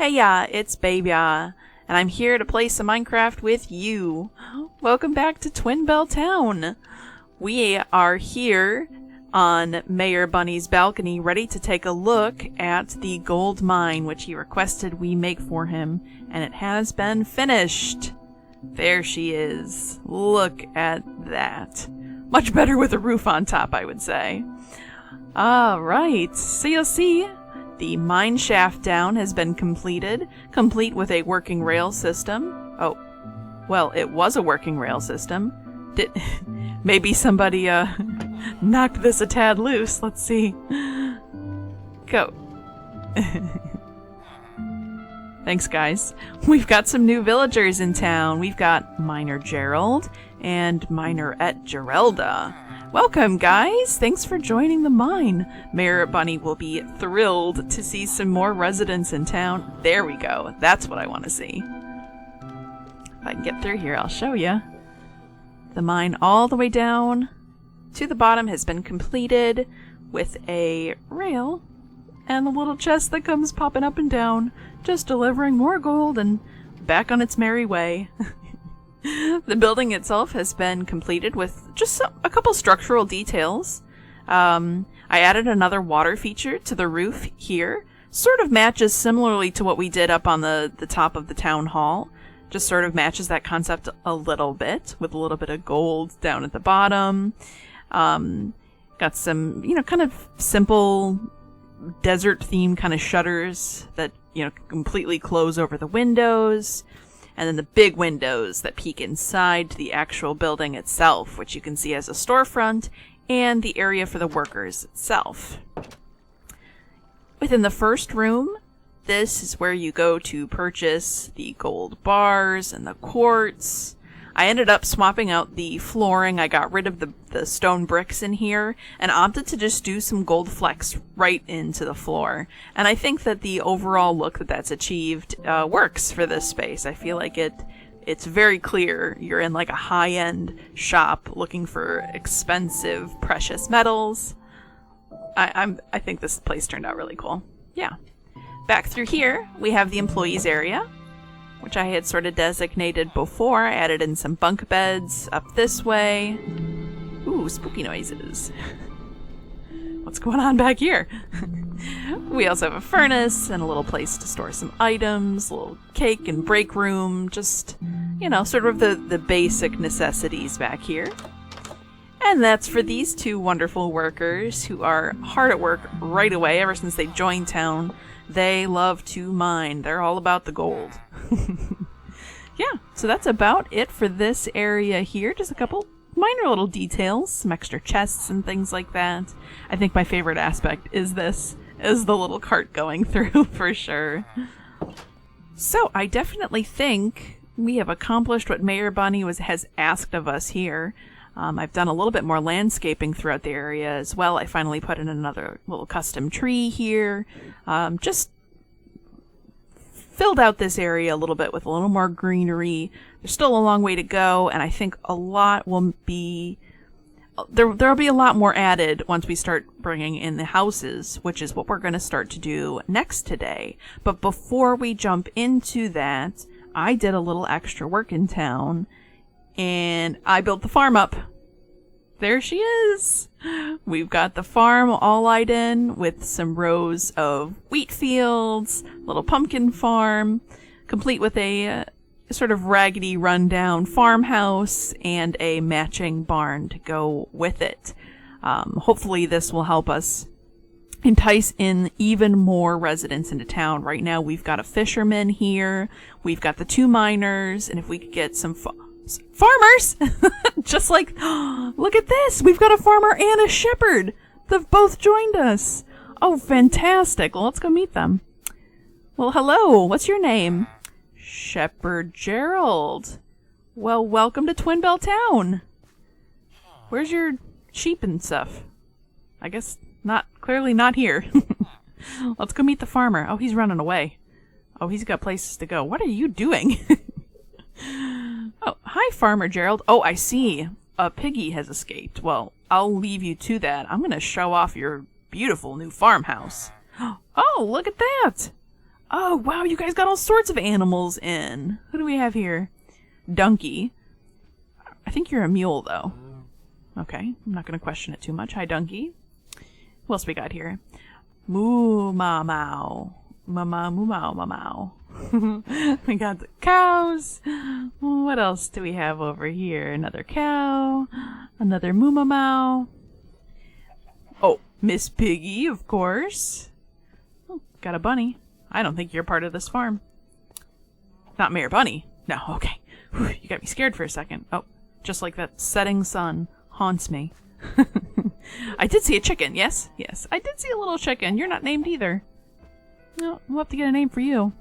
Heya, it's Babya, and I'm here to play some Minecraft with you. Welcome back to Twin Bell Town. We are here on Mayor Bunny's balcony, ready to take a look at the gold mine, which he requested we make for him, and it has been finished. There she is. Look at that. Much better with a roof on top, I would say. Alright, so you'll see the Mineshaft down has been completed, complete with a working rail system. Oh, well, it was a working rail system. Maybe somebody knocked this a tad loose. Let's see. Go. Thanks, guys. We've got some new villagers in town. We've got Miner Gerald and Minerette Gerelda. Welcome, guys! Thanks for joining the mine. Mayor Bunny will be thrilled to see some more residents in town. There we go. That's what I want to see. If I can get through here, I'll show you. The mine all the way down to the bottom has been completed with a rail and the little chest that comes popping up and down, just delivering more gold and back on its merry way. The building itself has been completed with just a couple structural details. I added another water feature to the roof here. Sort of matches similarly to what we did up on the top of the town hall. Just sort of matches that concept a little bit, with a little bit of gold down at the bottom. Got some, kind of simple desert theme kind of shutters that, completely close over the windows. And then the big windows that peek inside the actual building itself, which you can see as a storefront, and the area for the workers itself. Within the first room, this is where you go to purchase the gold bars and the quartz. I ended up swapping out the flooring. I got rid of the stone bricks in here and opted to just do some gold flecks right into the floor. And I think that the overall look that's achieved works for this space. I feel like it's very clear you're in like a high-end shop looking for expensive precious metals. I think this place turned out really cool. Yeah. Back through here, we have the employees area, which I had sort of designated before. I added in some bunk beds up this way. Ooh, spooky noises. What's going on back here? We also have a furnace and a little place to store some items, a little cake and break room, just, sort of the basic necessities back here. And that's for these two wonderful workers who are hard at work right away ever since they joined town. They love to mine. They're all about the gold. Yeah, so that's about it for this area here. Just a couple minor little details, some extra chests and things like that. I think my favorite aspect is the little cart going through for sure. So I definitely think we have accomplished what Mayor Bunny has asked of us here. I've done a little bit more landscaping throughout the area as well. I finally put in another little custom tree here. Just filled out this area a little bit with a little more greenery. There's still a long way to go, and I think a lot will be... There'll be a lot more added once we start bringing in the houses, which is what we're going to start to do next today. But before we jump into that, I did a little extra work in town, and I built the farm up. There she is! We've got the farm all lined in with some rows of wheat fields, little pumpkin farm, complete with a sort of raggedy rundown farmhouse and a matching barn to go with it. Hopefully this will help us entice in even more residents into town. Right now we've got a fisherman here, we've got the two miners, and if we could get some farmers! Just like, look at this! We've got a farmer and a shepherd! They've both joined us! Oh, fantastic! Well, let's go meet them. Well, hello! What's your name? Shepherd Gerald. Well, welcome to Twin Bell Town! Where's your sheep and stuff? I guess clearly not here. Let's go meet the farmer. Oh, he's running away. Oh, he's got places to go. What are you doing? Oh, hi, Farmer Gerald. Oh, I see. A piggy has escaped. Well, I'll leave you to that. I'm going to show off your beautiful new farmhouse. Oh, look at that! Oh, wow, you guys got all sorts of animals in. Who do we have here? Donkey. I think you're a mule, though. Okay, I'm not going to question it too much. Hi, Donkey. What else we got here? Moo ma mau. Mama moo mau ma mau. We got the cows. What else do we have over here? Another cow. Another moo ma mau. Oh, Miss Piggy, of course. Oh, got a bunny. I don't think you're part of this farm. Not Mayor Bunny. No, okay. Whew, you got me scared for a second. Oh, just like that setting sun haunts me. I did see a chicken, yes? Yes, I did see a little chicken. You're not named either. No, we'll have to get a name for you.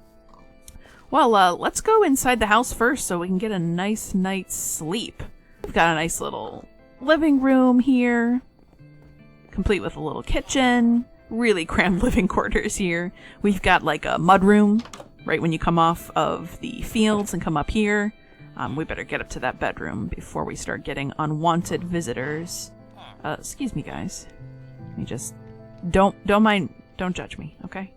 Well, let's go inside the house first so we can get a nice night's sleep. We've got a nice little living room here, complete with a little kitchen. Really crammed living quarters here. We've got like a mudroom right when you come off of the fields and come up here. We better get up to that bedroom before we start getting unwanted visitors. Excuse me, guys. Let me just... Don't mind... Don't judge me, okay?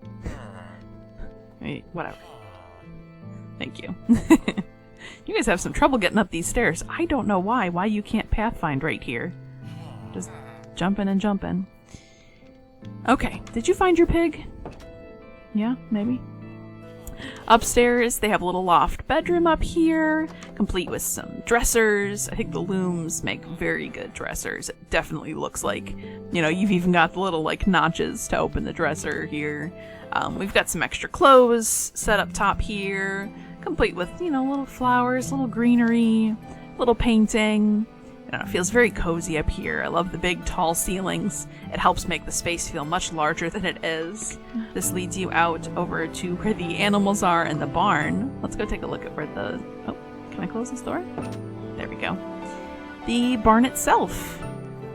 Whatever. Thank you. You guys have some trouble getting up these stairs. I don't know why you can't pathfind right here. Just jumping and jumping. Okay, did you find your pig? Yeah, maybe. Upstairs, they have a little loft bedroom up here, complete with some dressers. I think the looms make very good dressers. It definitely looks like, you know, you've even got the little, like, notches to open the dresser here. We've got some extra clothes set up top here, complete with, you know, little flowers, little greenery, little painting. I don't know, it feels very cozy up here. I love the big, tall ceilings. It helps make the space feel much larger than it is. This leads you out over to where the animals are in the barn. Let's go take a look at where the... Oh, can I close this door? There we go. The barn itself,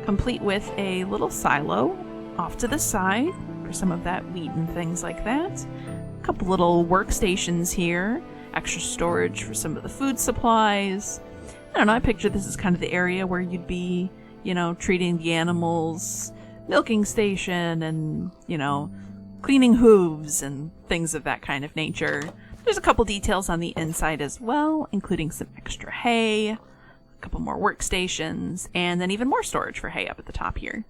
complete with a little silo off to the side for some of that wheat and things like that. A couple little workstations here. Extra storage for some of the food supplies. I don't know, I picture this as kind of the area where you'd be, you know, treating the animals, milking station, and, you know, cleaning hooves and things of that kind of nature. There's a couple details on the inside as well, including some extra hay, a couple more workstations, and then even more storage for hay up at the top here.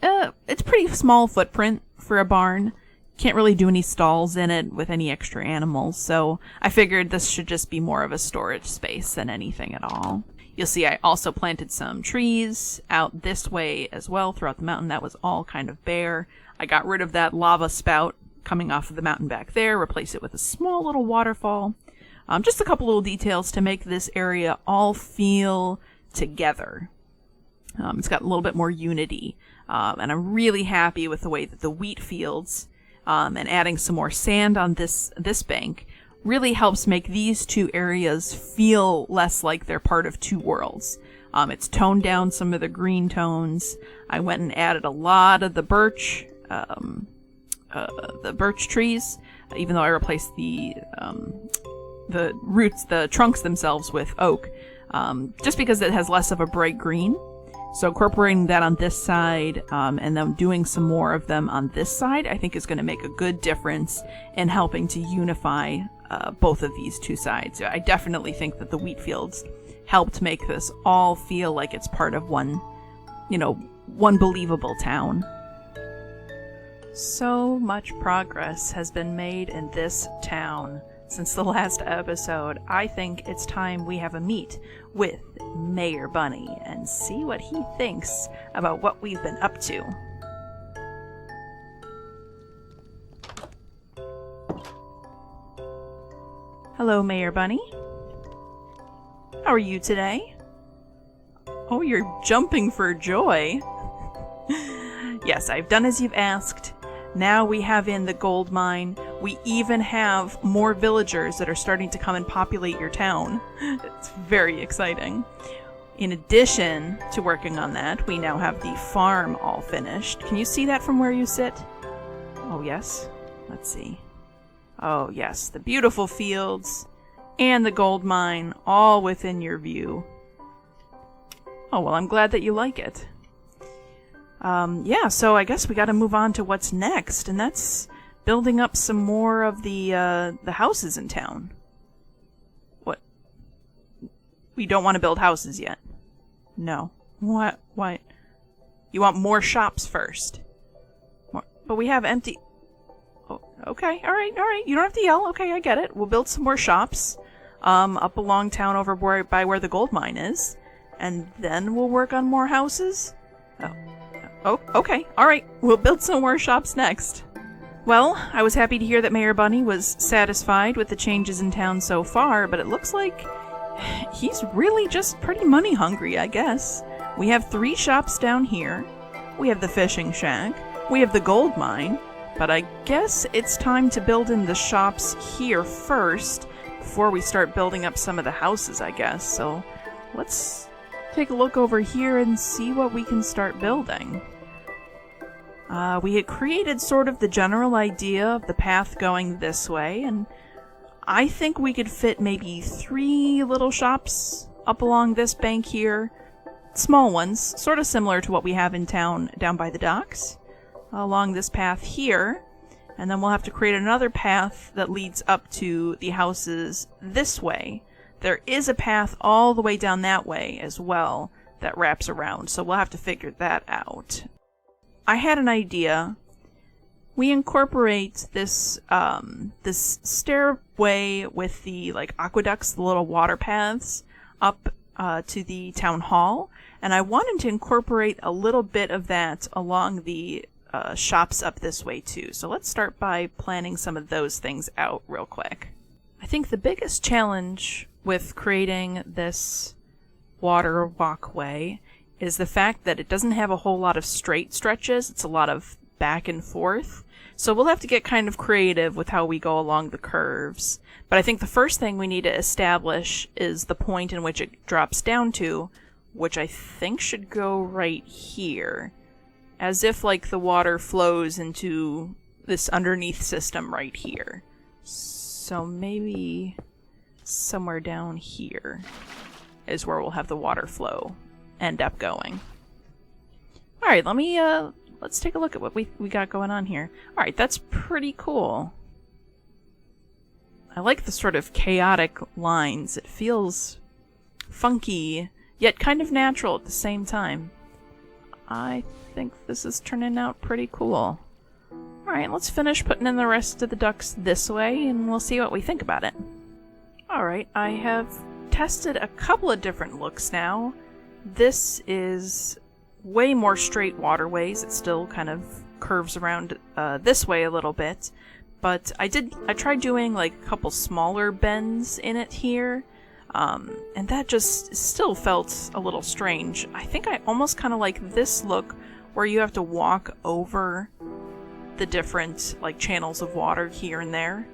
It's a pretty small footprint for a barn. Can't really do any stalls in it with any extra animals, so I figured this should just be more of a storage space than anything at all. You'll see I also planted some trees out this way as well throughout the mountain. That was all kind of bare. I got rid of that lava spout coming off of the mountain back there, replaced it with a small little waterfall. Just a couple little details to make this area all feel together. It's got a little bit more unity, and I'm really happy with the way that the wheat fields and adding some more sand on this bank really helps make these two areas feel less like they're part of two worlds. It's toned down some of the green tones. I went and added a lot of the birch trees, even though I replaced the roots, the trunks themselves with oak, just because it has less of a bright green. So incorporating that on this side, and then doing some more of them on this side, I think is going to make a good difference in helping to unify both of these two sides. I definitely think that the wheat fields helped make this all feel like it's part of one, you know, one believable town. So much progress has been made in this town since the last episode. I think it's time we have a meet with Mayor Bunny and see what he thinks about what we've been up to. Hello, Mayor Bunny. How are you today? Oh, you're jumping for joy. Yes, I've done as you've asked. Now we have in the gold mine. We even have more villagers that are starting to come and populate your town. It's very exciting. In addition to working on that, we now have the farm all finished. Can you see that from where you sit? Oh, yes. Let's see. Oh, yes. The beautiful fields and the gold mine all within your view. Oh, well, I'm glad that you like it. Yeah, so I guess we gotta move on to what's next, and that's building up some more of the houses in town. What? We don't want to build houses yet. No. What? What? You want more shops first? More, but we have empty... Oh, okay, alright. You don't have to yell. Okay, I get it. We'll build some more shops up along town over by where the gold mine is. And then we'll work on more houses? Oh, okay. Alright, we'll build some more shops next. Well, I was happy to hear that Mayor Bunny was satisfied with the changes in town so far, but it looks like he's really just pretty money hungry, I guess. We have 3 shops down here. We have the fishing shack. We have the gold mine. But I guess it's time to build in the shops here first before we start building up some of the houses, I guess. So let's take a look over here and see what we can start building. We had created sort of the general idea of the path going this way, and I think we could fit maybe 3 little shops up along this bank here. Small ones, sort of similar to what we have in town down by the docks, along this path here. And then we'll have to create another path that leads up to the houses this way. There is a path all the way down that way as well that wraps around, so we'll have to figure that out. I had an idea. We incorporate this this stairway with the aqueducts, the little water paths up to the town hall, and I wanted to incorporate a little bit of that along the shops up this way too. So let's start by planning some of those things out real quick. I think the biggest challenge with creating this water walkway is the fact that it doesn't have a whole lot of straight stretches. It's a lot of back and forth. So we'll have to get kind of creative with how we go along the curves. But I think the first thing we need to establish is the point in which it drops down to, which I think should go right here. As if the water flows into this underneath system right here. So maybe somewhere down here is where we'll have the water flow end up going. Alright, let's take a look at what we got going on here. Alright, that's pretty cool. I like the sort of chaotic lines. It feels funky, yet kind of natural at the same time. I think this is turning out pretty cool. Alright, let's finish putting in the rest of the ducks this way, and we'll see what we think about it. Alright, I have tested a couple of different looks now. This is way more straight waterways. It still kind of curves around this way a little bit. But I tried doing a couple smaller bends in it here. And that just still felt a little strange. I think I almost kind of like this look where you have to walk over the different channels of water here and there.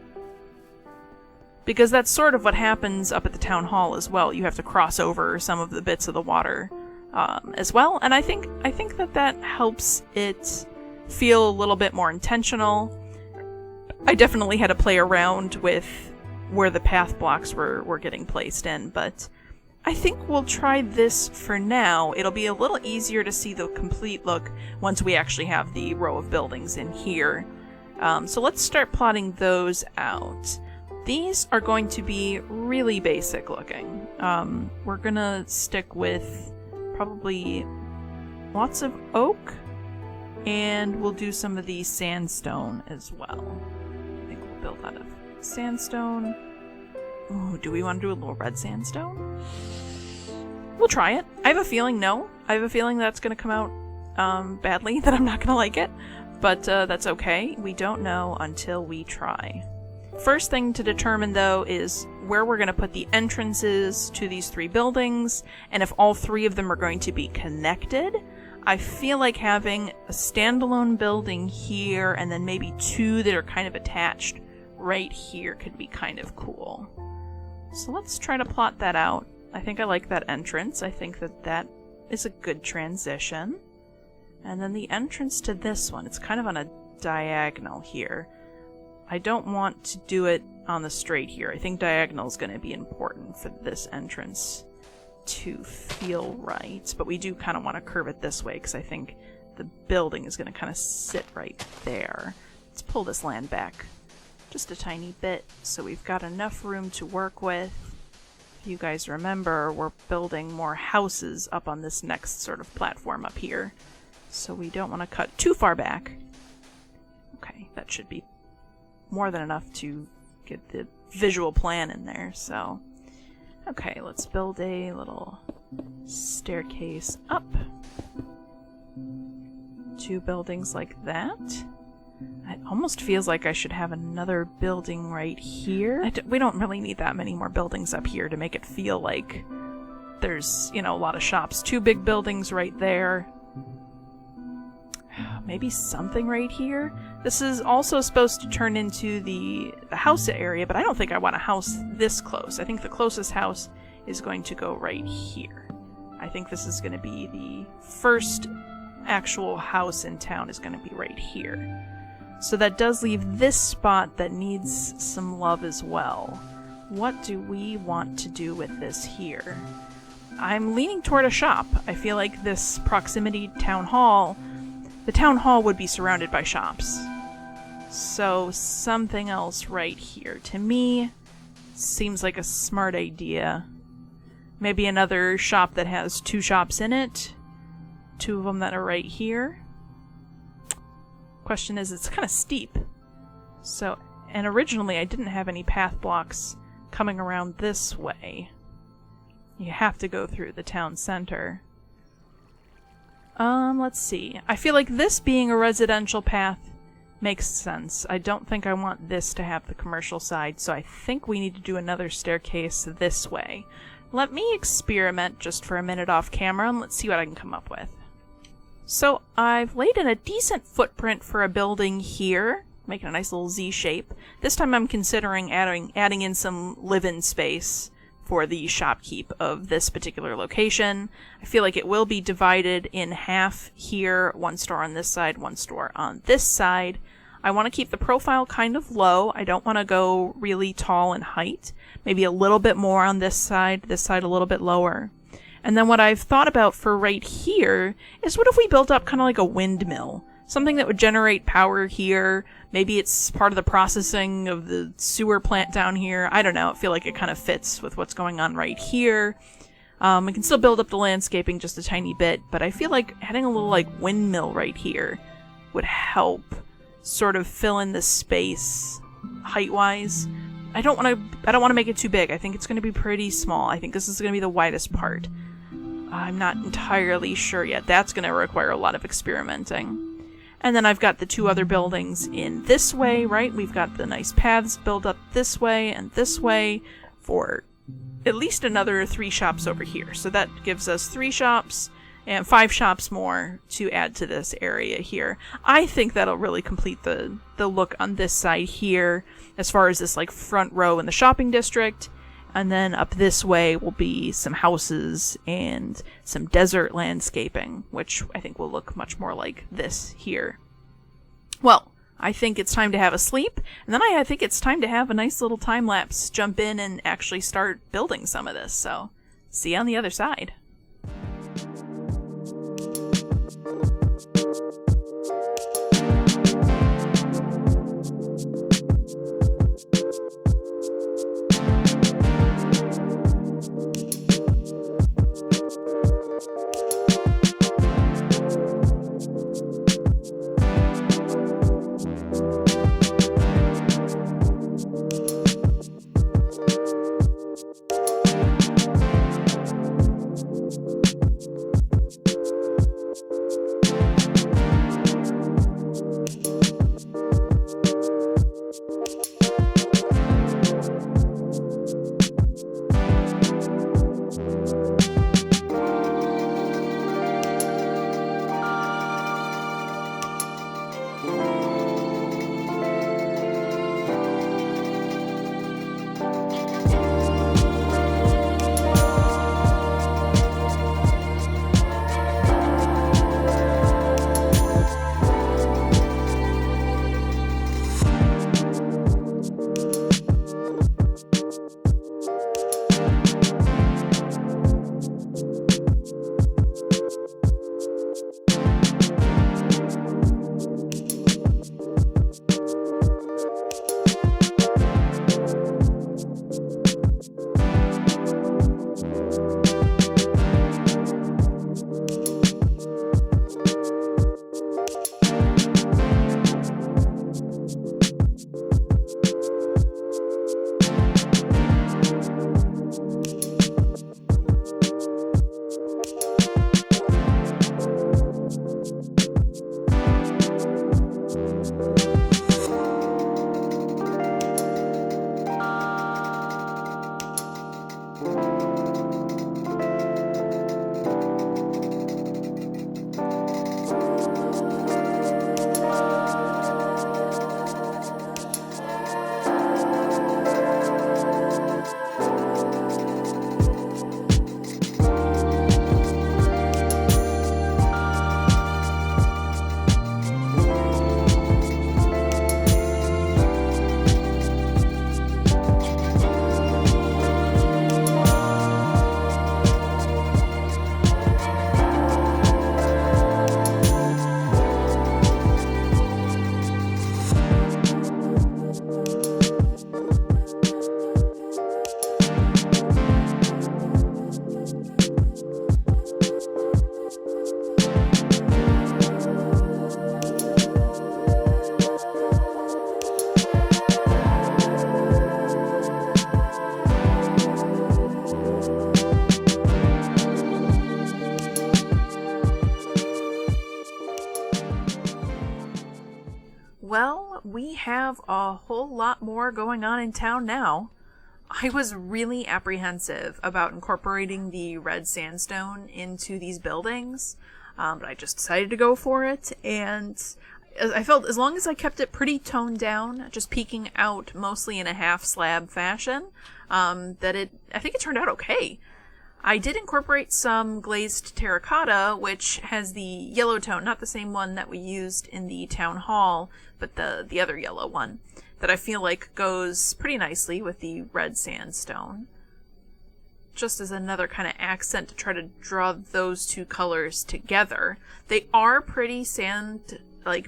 Because that's sort of what happens up at the town hall as well. You have to cross over some of the bits of the water as well. And I think that helps it feel a little bit more intentional. I definitely had to play around with where the path blocks were getting placed in, but I think we'll try this for now. It'll be a little easier to see the complete look once we actually have the row of buildings in here. So let's start plotting those out. These are going to be really basic looking. We're gonna stick with probably lots of oak, and we'll do some of the sandstone as well. I think we'll build out of sandstone. Ooh, do we want to do a little red sandstone? We'll try it. I have a feeling that's going to come out badly, that I'm not going to like it. But that's okay. We don't know until we try. First thing to determine, though, is where we're going to put the entrances to these 3 buildings, and if all 3 of them are going to be connected. I feel like having a standalone building here, and then maybe 2 that are kind of attached right here could be kind of cool. So let's try to plot that out. I think I like that entrance. I think that is a good transition. And then the entrance to this one, it's kind of on a diagonal here. I don't want to do it on the straight here. I think diagonal is going to be important for this entrance to feel right. But we do kind of want to curve it this way because I think the building is going to kind of sit right there. Let's pull this land back just a tiny bit so we've got enough room to work with. If you guys remember, we're building more houses up on this next sort of platform up here, so we don't want to cut too far back. Okay, that should be more than enough to get the visual plan in there, so... Okay, let's build a little staircase up. 2 buildings like that. It almost feels like I should have another building right here. We don't really need that many more buildings up here to make it feel like there's, you know, a lot of shops. 2 big buildings right there. Maybe something right here? This is also supposed to turn into the house area, but I don't think I want a house this close. I think the closest house is going to go right here. I think this is going to be the first actual house in town is going to be right here. So that does leave this spot that needs some love as well. What do we want to do with this here? I'm leaning toward a shop. I feel like this proximity town hall, the town hall would be surrounded by shops. So something else right here. To me, seems like a smart idea. Maybe another shop that has 2 shops in it. 2 of them that are right here. Question is, it's kind of steep. So, and originally I didn't have any path blocks coming around this way. You have to go through the town center. Let's see. I feel like this being a residential path makes sense. I don't think I want this to have the commercial side, so I think we need to do another staircase this way. Let me experiment just for a minute off camera, and let's see what I can come up with. So I've laid in a decent footprint for a building here, making a nice little Z shape. This time I'm considering adding in some live-in space for the shopkeep of this particular location. I feel like it will be divided in half here, 1 store on this side, 1 store on this side. I want to keep the profile kind of low. I don't want to go really tall in height. Maybe a little bit more on this side a little bit lower. And then what I've thought about for right here is what if we built up kind of like a windmill? Something that would generate power here. Maybe it's part of the processing of the sewer plant down here. I don't know. I feel like it kind of fits with what's going on right here. We can still build up the landscaping just a tiny bit, but I feel like adding a little like windmill right here would help sort of fill in the space height-wise. I don't want to make it too big. I think it's going to be pretty small. I think this is going to be the widest part. I'm not entirely sure yet. That's going to require a lot of experimenting. And then I've got the 2 other buildings in this way, right? We've got the nice paths built up this way and this way for at least another 3 shops over here. So that gives us 3 shops and 5 shops more to add to this area here. I think that'll really complete the look on this side here as far as this like front row in the shopping district. And then up this way will be some houses and some desert landscaping, which I think will look much more like this here. Well, I think it's time to have a sleep, and then I think it's time to have a nice little time lapse, jump in and actually start building some of this. So, see you on the other side. a whole lot more going on in town now. I was really apprehensive about incorporating the red sandstone into these buildings, but I just decided to go for it, and I felt as long as I kept it pretty toned down, just peeking out mostly in a half slab fashion, I think it turned out okay. I did incorporate some glazed terracotta, which has the yellow tone, not the same one that we used in the town hall, but the other yellow one, that I feel like goes pretty nicely with the red sandstone. Just as another kind of accent to try to draw those two colors together. They are pretty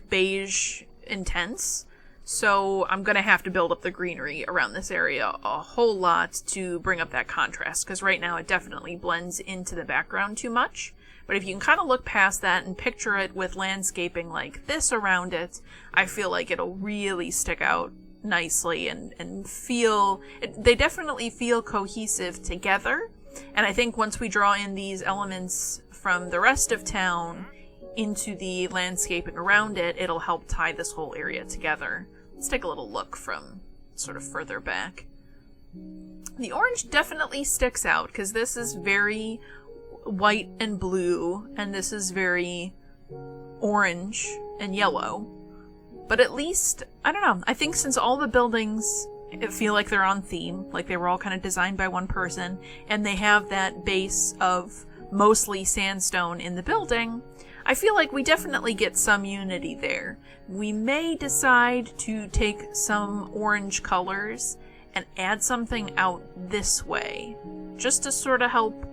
beige intense, so I'm gonna have to build up the greenery around this area a whole lot to bring up that contrast, because right now it definitely blends into the background too much. But if you can kind of look past that and picture it with landscaping like this around it, I feel like it'll really stick out nicely and feel... They definitely feel cohesive together, and I think once we draw in these elements from the rest of town into the landscaping around it, it'll help tie this whole area together. Let's take a little look from sort of further back. The orange definitely sticks out, because this is very white and blue, and this is very orange and yellow. But at least, I don't know, I think since all the buildings feel like they're on theme, like they were all kind of designed by one person, and they have that base of mostly sandstone in the building, I feel like we definitely get some unity there. We may decide to take some orange colors and add something out this way, just to sort of help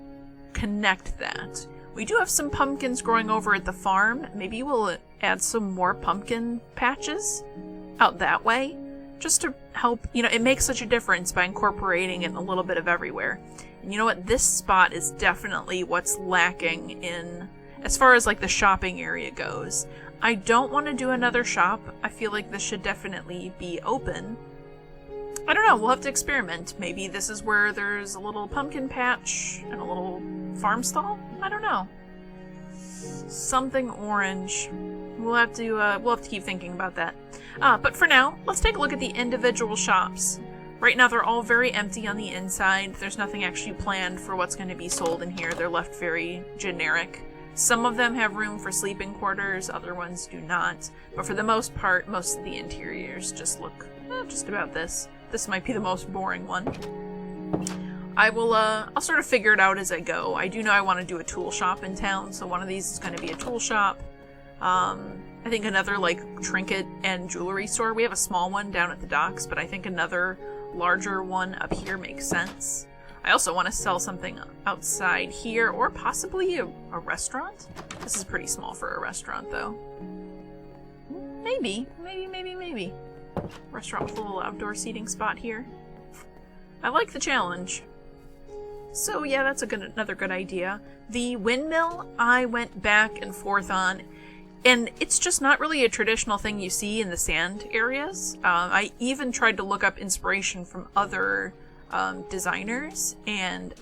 connect that. We do have some pumpkins growing over at the farm. Maybe we'll add some more pumpkin patches out that way, just to help, it makes such a difference by incorporating it a little bit of everywhere. And you know what? This spot is definitely what's lacking in, as far as like the shopping area goes. I don't want to do another shop. I feel like this should definitely be open. I don't know, we'll have to experiment. Maybe this is where there's a little pumpkin patch and a little farm stall? I don't know. Something orange. We'll have to keep thinking about that. But for now, let's take a look at the individual shops. Right now they're all very empty on the inside. There's nothing actually planned for what's going to be sold in here. They're left very generic. Some of them have room for sleeping quarters, other ones do not. But for the most part, most of the interiors just look just about this. This might be the most boring one. I'll sort of figure it out as I go. I do know I want to do a tool shop in town, so one of these is going to be a tool shop. I think another, trinket and jewelry store. We have a small one down at the docks, but I think another larger one up here makes sense. I also want to sell something outside here, or possibly a restaurant. This is pretty small for a restaurant, though. Maybe. Restaurant with a little outdoor seating spot here. I like the challenge. So yeah, that's another good idea. The windmill, I went back and forth on, and it's just not really a traditional thing you see in the sand areas. I even tried to look up inspiration from other designers, and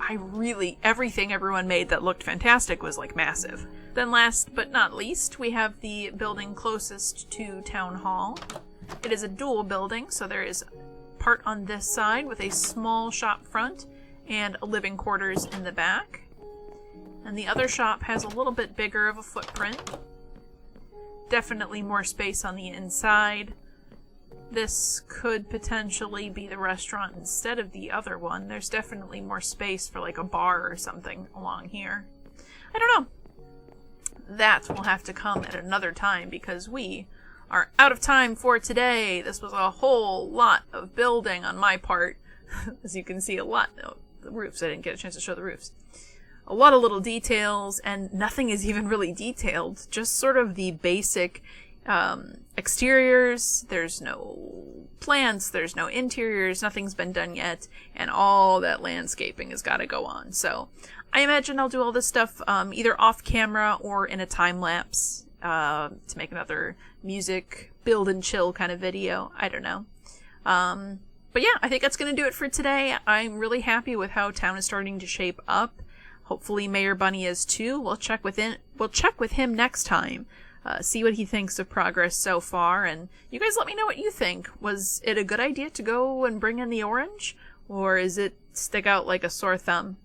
everything everyone made that looked fantastic was massive. Then last but not least, we have the building closest to Town Hall. It is a dual building, so there is part on this side with a small shop front and a living quarters in the back. And the other shop has a little bit bigger of a footprint. Definitely more space on the inside. This could potentially be the restaurant instead of the other one. There's definitely more space for a bar or something along here. I don't know. That will have to come at another time because we are out of time for today. This was a whole lot of building on my part. As you can see, the roofs. I didn't get a chance to show the roofs. A lot of little details, and nothing is even really detailed. Just sort of the basic exteriors. There's no plants, there's no interiors, nothing's been done yet, and all that landscaping has got to go on. So I imagine I'll do all this stuff either off camera or in a time lapse to make another music build and chill kind of video. I don't know. But yeah, I think that's going to do it for today. I'm really happy with how town is starting to shape up. Hopefully Mayor Bunny is too. We'll check with him next time. see what he thinks of progress so far, and you guys let me know what you think. Was it a good idea to go and bring in the orange, or is it stick out like a sore thumb?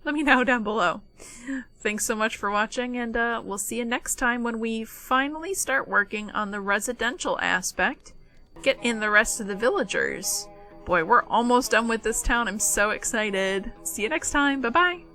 Let me know down below. Thanks so much for watching, and we'll see you next time when we finally start working on the residential aspect. Get in the rest of the villagers. Boy, we're almost done with this town. I'm so excited. See you next time. Bye-bye.